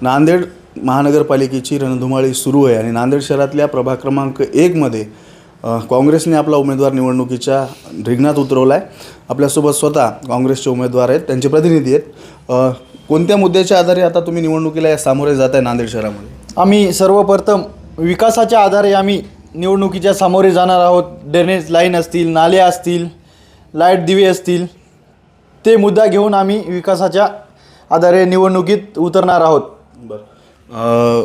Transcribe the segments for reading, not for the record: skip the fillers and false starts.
नांदेड महानगरपालिकेची रणधुमाळी सुरू आहे आणि नांदेड शहरातल्या प्रभाग क्रमांक 1मध्ये काँग्रेसने आपला उमेदवार निवडणुकीच्या रिंगणात उतरवला आहे. आपल्यासोबत स्वतः काँग्रेसचे उमेदवार आहेत, त्यांचे प्रतिनिधी आहेत. कोणत्या मुद्द्याच्या आधारे आता तुम्ही निवडणुकीला सामोरे जात आहे नांदेड शहरामध्ये? आम्ही सर्वप्रथम विकासाच्या आधारे आम्ही निवडणुकीच्या सामोरे जाणार आहोत. ड्रेनेज लाईन असतील, नाले असतील, लाईट दिवे असतील, ते मुद्दा घेऊन आम्ही विकासाच्या आधारे निवडणुकीत उतरणार आहोत. बरं,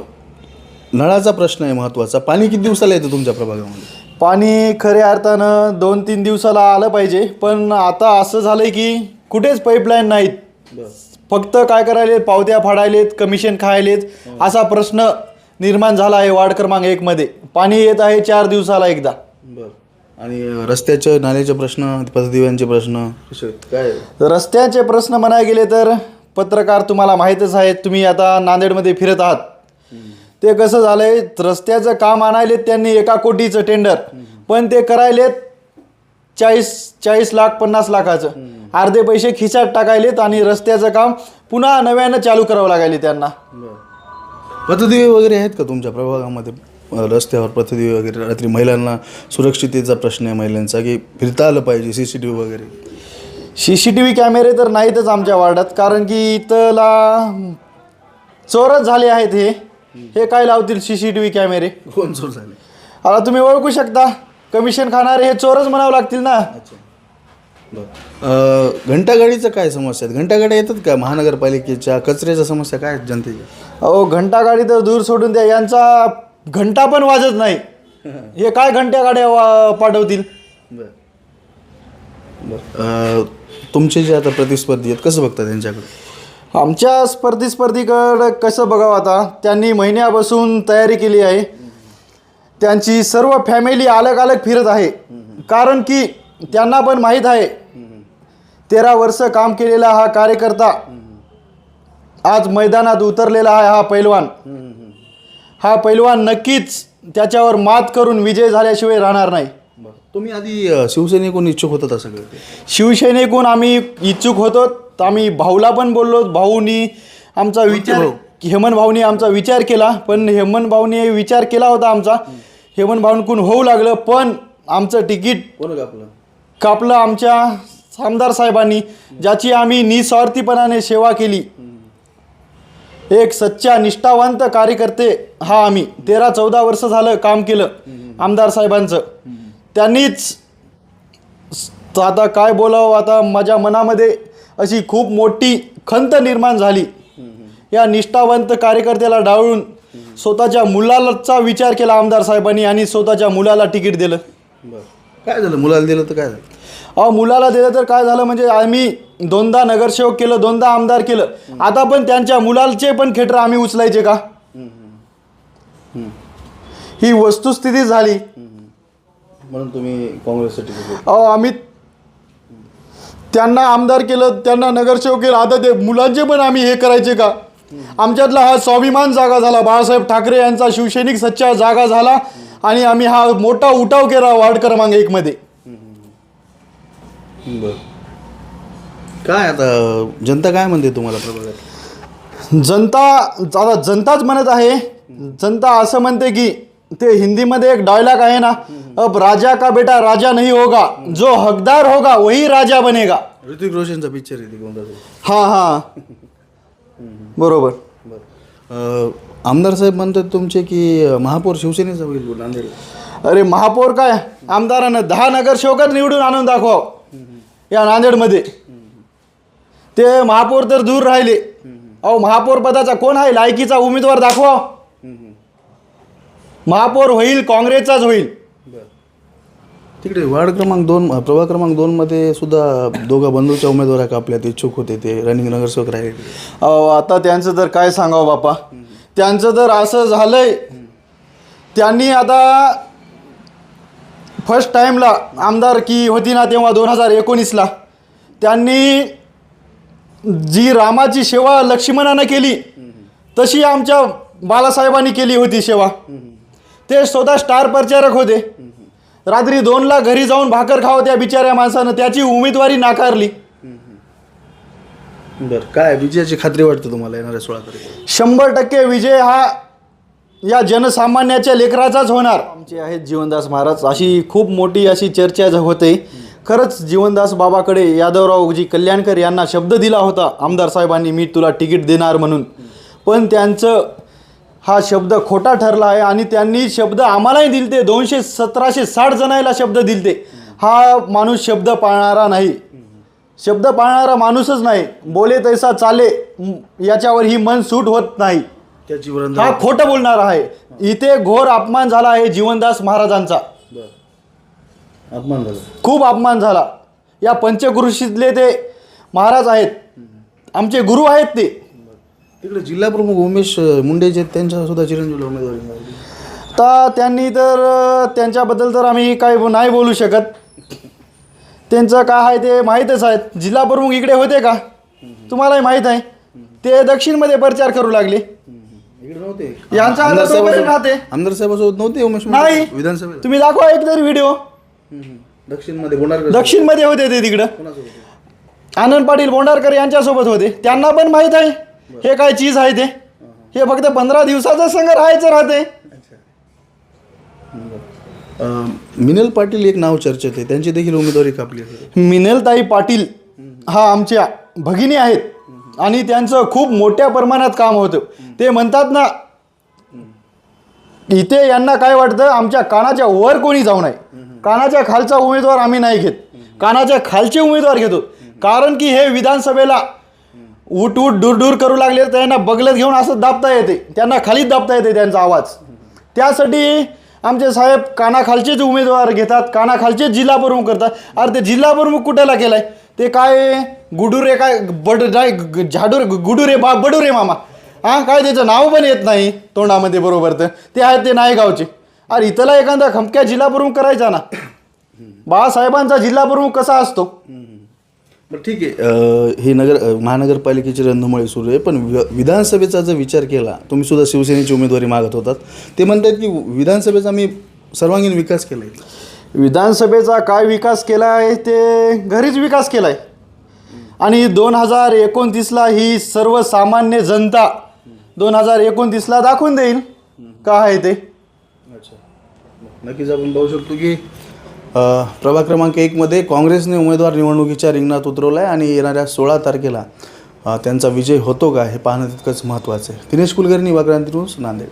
नळाचा प्रश्न आहे महत्त्वाचा. पाणी किती दिवसाला येतं तुमच्या प्रभागामध्ये? पाणी खऱ्या अर्थानं 2-3 दिवसाला आलं पाहिजे, पण आता असं झालं आहे की कुठेच पाईपलाईन नाहीत. फक्त काय करायलेत, पावत्या फाडायलेत, कमिशन खायलेत, असा प्रश्न निर्माण झाला आहे. वार्ड क्रमांक 1मध्ये पाणी येत आहे 4 दिवसाला एकदा. आणि रस्त्याचे नाल्याचे प्रश्न, पथदिव्यांचे प्रश्न काय? रस्त्याचे प्रश्न म्हणायला गेले तर पत्रकार तुम्हाला माहीतच आहेत, तुम्ही आता नांदेडमध्ये फिरत आहात. ते कसं झालं आहे, रस्त्याचं काम आणायलेत त्यांनी 1 कोटीचं टेंडर, पण ते करायलेत 40 लाख 50 लाखाचं. अर्धे पैसे खिशात टाकायलेत आणि रस्त्याचं काम पुन्हा नव्यानं चालू करावं लागायले त्यांना. पथदिवे वगैरे आहेत का तुमच्या प्रभागामध्ये? रस्त्यावर पथदिवे वगैरे, रात्री महिलांना सुरक्षिततेचा प्रश्न आहे महिलांचा, की फिरता आलं पाहिजे, CCTV वगैरे? CCTV कॅमेरे तर नाहीतच आमच्या वार्डात, कारण की इथला चोरच झाले आहेत. हे काय लावतील CCTV कॅमेरे? कोण चोर झाले? आता तुम्ही ओळखू शकता, कमिशन खाणारे हे चोरच म्हणावं लागतील ना. घंटागाडीचं काय समस्या आहेत? घंटागाड्या येतात का महानगरपालिकेच्या? कचऱ्याच्या समस्या काय आहेत जनतेच्या? अहो, घंटागाडी तर दूर सोडून द्या, यांचा घंटा पण वाजत नाही. हे काय घंट्या गाड्या पाठवतील? तुमचे जे आता प्रतिस्पर्धी आहेत कसं बघता त्यांच्याकडे? आमच्या स्पर्धीकडं कसं बघावं, आता त्यांनी महिन्यापासून तयारी केली आहे. त्यांची सर्व फॅमिली अलग अलग फिरत आहे, कारण की त्यांना पण माहीत आहे 13 वर्ष काम केलेला हा कार्यकर्ता आज मैदानात उतरलेला आहे. हा पैलवान नक्कीच त्याच्यावर मात करून विजय झाल्याशिवाय राहणार नाही. तुम्ही आधी शिवसेनेकडून इच्छुक होतात असं? शिवसेनेकडून आम्ही इच्छुक होतो. आम्ही भाऊला पण बोललो, भाऊनी आमचा विचार, हेमंत भाऊनी आमचा विचार केला, पण हेमंत भाऊनी विचार केला होता आमचा, हेमंत भाऊंकडून होऊ लागलं, पण आमचं तिकीट कोण कापलं आमच्या आमदार साहेबांनी, ज्याची आम्ही निस्वार्थीपणाने सेवा केली. एक सच्चा निष्ठावंत कार्यकर्ते हा आम्ही. 13-14 वर्ष झालं काम केलं आमदार साहेबांचं. त्यांनीच आता काय बोलावं, आता माझ्या मनामध्ये अशी खूप मोठी खंत निर्माण झाली. या निष्ठावंत कार्यकर्त्याला डावळून स्वतःच्या मुलाचा विचार केला आमदार साहेबांनी आणि स्वतःच्या मुलाला तिकीट दिलं. काय झालं? मुलाला दिलं तर काय झालं? अहो, मुलाला दिलं तर काय झालं म्हणजे आम्ही 2दा नगरसेवक केलं, 2दा आमदार केलं, आता पण त्यांच्या मुलाचे पण खेटर आम्ही उचलायचे का? ही वस्तुस्थिती झाली. म्हणून तुम्ही काँग्रेससाठी? अहो, आम्ही त्यांना आमदार केलं, त्यांना नगरसेवक केलं, आता ते मुलांचे पण आम्ही हे करायचे का? आमच्यातला हा स्वाभिमान जागा झाला. बाळासाहेब ठाकरे यांचा शिवसैनिक सच्चा जागा झाला आणि आम्ही हा मोठा उठाव केला वार्ड क्रमांक 1मध्ये. काय आता जनता काय म्हणते तुम्हाला प्रभागात? जनताच म्हणत आहे. जनता असं म्हणते की ते हिंदीमध्ये एक डायलॉग आहे ना, अब राजा का बेटा राजा नहीं होगा, जो हकदार होगा वही राजा बनेगा. ऋतिक रोशनचा पिक्चर आहे कोणता? हा बरोबर. आमदार साहेब म्हणतात तुमचे की महापौर शिवसेनेचा होईल नांदेड. अरे महापौर काय, आमदारानं 10 नगरसेवकात निवडून आणून दाखवा या नांदेडमध्ये. ते महापौर तर दूर राहिले. अहो, महापौर पदाचा कोण आहे लायकीचा उमेदवार दाखवा. महापौर होईल काँग्रेसचाच होईल. तिकडे वार्ड क्रमांक 2 प्रभाग क्रमांक 2मध्ये सुद्धा दोघा बंधूच्या उमेदवार कापल्यात इच्छुक होते, ते रनिंग नगरसेवक राहिले. अहो, आता त्यांचं तर काय सांगावं बापा, त्यांचं तर असं झालंय, त्यांनी आता फर्स्ट टाईमला आमदारकी होती ना तेव्हा 2019ला त्यांनी जी रामाची सेवा लक्ष्मणानं केली तशी आमच्या बाळासाहेबांनी केली होती सेवा. ते स्वतः स्टार प्रचारक होते. रात्री 2ला घरी जाऊन भाकर खावं त्या बिचाऱ्या माणसानं, त्याची उमेदवारी नाकारली. बरं, काय विजयाची खात्री वाटते तुम्हाला येणाऱ्या 16 तारखेला? 100% विजय हा या जनसामान्याच्या लेकराचाच होणार. आमचे आहेत जीवनदास महाराज, अशी खूप मोठी अशी चर्चा होते. खरंच जीवनदास बाबाकडे यादवरावजी कल्याणकर यांना शब्द दिला होता आमदार साहेबांनी, मी तुला तिकीट देणार म्हणून, पण त्यांचं हा शब्द खोटा ठरला आहे. आणि त्यांनी शब्द आम्हालाही दिलते, 1760 जणांना शब्द दिलते. हा माणूस शब्द पाळणारा नाही, शब्द पाळणारा माणूसच नाही. बोले तैसा चाले, याच्यावर ही मन सूट होत नाही. त्याची हा खोटं बोलणार आहे. इथे घोर अपमान झाला आहे जीवनदास महाराजांचा. अपमान झाला, खूप अपमान झाला. या पंचक्रोशीतले ते महाराज आहेत, आमचे गुरु आहेत ते. तिकडे जिल्हा प्रमुख उमेश मुंडे जे आहेत, त्यांच्या सुद्धा चिरंजीवला उमेदवारी मिळाली. तर त्यांनी तर त्यांच्याबद्दल तर आम्ही काही नाही बोलू शकत. त्यांचं काय आहे ते माहीतच आहेत. जिल्हा प्रमुख इकडे होते का तुम्हालाही माहीत आहे. ते दक्षिणमध्ये प्रचार करू लागले. इकडे नव्हते, यांचा आमदार आता तोपर्यंत राहते. आमदार साहेबासोबत नव्हते उमेश मुंडे नाही. विधानसभेला? तुम्ही दाखवा एक तरी व्हिडिओ. दक्षिणमध्ये बोंडारकर दक्षिणमध्ये होते ते तिकडं. कोणासोबत? आनंद पाटील बोंडारकर यांच्यासोबत होते. त्यांना पण माहीत आहे हे काय चीज आहे ते. हे फक्त 15 दिवसाचा संघ राहायचं राहते. मिनल पाटील एक नाव चर्चेत आहे, त्यांची देखील उमेदवारी कापली आहे. मिनलताई पाटील हा आमच्या भगिनी आहेत आणि त्यांचं खूप मोठ्या प्रमाणात काम होतं. ते म्हणतात ना, इथे यांना काय वाटतं, आमच्या कानाच्या वर कोणी जाऊ नये, कानाच्या खालचा उमेदवार आम्ही नाही घेत, कानाच्या खालचे उमेदवार घेतो. कारण की हे विधानसभेला उठ उठ दूर दूर करू लागले तर त्यांना बगलत घेऊन असं दाबता येते, त्यांना खालीच दाबता येते त्यांचा आवाज. त्यासाठी आमचे साहेब कानाखालचेच उमेदवार घेतात, कानाखालचेच जिल्हा प्रमुख करतात. अरे ते जिल्हा प्रमुख कुठेला केलाय, ते काय गुडुरे, काय झाडूर गुडुरे बडुरे मामा, हां काय त्याचं नाव पण येत नाही तोंडामध्ये बरोबर. तर ते आहेत ते नायगावचे. अरे इथला एखादा खमक्या जिल्हा प्रमुख करायचा ना. बाळासाहेबांचा जिल्हा प्रमुख कसा असतो. बरं ठीक आहे, ही महानगरपालिकेची रणधुमाळी सुरू आहे, पण विधानसभेचा जर विचार केला, तुम्ही सुद्धा शिवसेनेची उमेदवारी मागत होतात. ते म्हणतात की विधानसभेचा मी सर्वांगीण विकास केला आहे. विधानसभेचा काय विकास केला आहे, ते घरीच विकास केला आहे. आणि 2029ला ही सर्वसामान्य जनता 2029ला दाखवून देईल काय आहे ते. अच्छा, नक्कीच आपण पाहू शकतो की प्रभाग क्रमांक 1मध्ये काँग्रेसने उमेदवार निवडणुकीच्या रिंगणात उतरवला आहे आणि येणाऱ्या 16 तारखेला त्यांचा विजय होतो का हे पाहणं तितकंच महत्त्वाचं आहे. दिनेश कुलकर्णी, युवा क्रांती न्यूज, नांदेड.